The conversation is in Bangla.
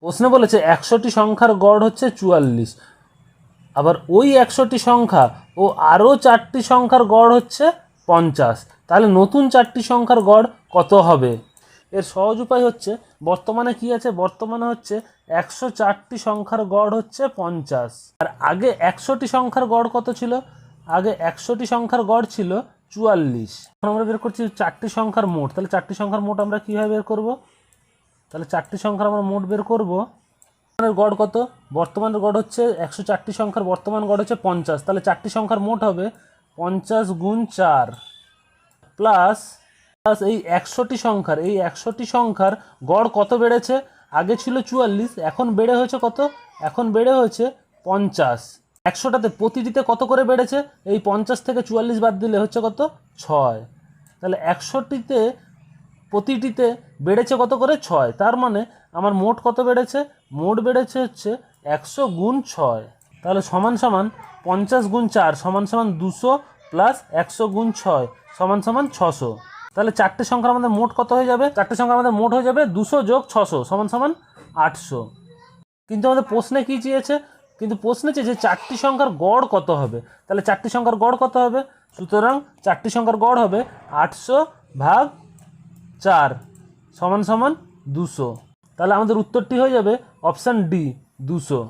প্রশ্নে বলেছে 100টি সংখ্যার গড় হচ্ছে 44, আবার ওই 100টি সংখ্যা ও আরও 4টি সংখ্যার গড় হচ্ছে 50, তাহলে নতুন 4টি সংখ্যার গড় কত হবে? এর সহজ উপায় হচ্ছে, বর্তমানে কি আছে, বর্তমানে হচ্ছে 104টি সংখ্যার গড় হচ্ছে 50, আর আগে 100টি সংখ্যার গড় কত ছিল? আগে 100টি সংখ্যার গড় ছিল 44। এখন আমরা বের করছি 4টি সংখ্যার মোট, তাহলে 4টি সংখ্যার মোট আমরা কীভাবে বের করব? তাহলে 4টি সংখ্যার আমরা মোট বের করব। বর্তমানের গড় কত? বর্তমানের গড় হচ্ছে 104টি সংখ্যার বর্তমান গড় হচ্ছে 50, তাহলে 4টি সংখ্যার মোট হবে 50 গুণ 4 প্লাস এই 100টি সংখ্যার, এই 100টি সংখ্যার গড় কত বেড়েছে? আগে ছিল 44, এখন বেড়ে হয়েছে কত? এখন বেড়ে হয়েছে 50। 100টাতে প্রতিটিতে কত করে বেড়েছে? এই 50 থেকে 44 বাদ দিলে হচ্ছে কত? 6। তাহলে 100টিতে প্রতিটিতে বেড়েছে কত করে? 6। তার মানে আমার মোট কত বেড়েছে? মোট বেড়েছে হচ্ছে 100 গুণ 6। তাহলে সমান সমান 50 গুণ 4 সমান সমান 200 প্লাস 100 গুণ 6 সমান সমান 600। তাহলে 4টে সংখ্যার আমাদের মোট কত হয়ে যাবে? 4টে সংখ্যা আমাদের মোট হয়ে যাবে 200 যোগ 600 সমান সমান 800। কিন্তু আমাদের প্রশ্নে কী চেয়েছে? কিন্তু প্রশ্নে চেয়েছে 4টি সংখ্যার গড় কত হবে। তাহলে 4টি সংখ্যার গড় কত হবে? সুতরাং 4টি সংখ্যার গড় হবে 800 ভাগ 4 সমান সমান 200। তাহলে আমাদের উত্তরটি হয়ে যাবে অপশান ডি, 200।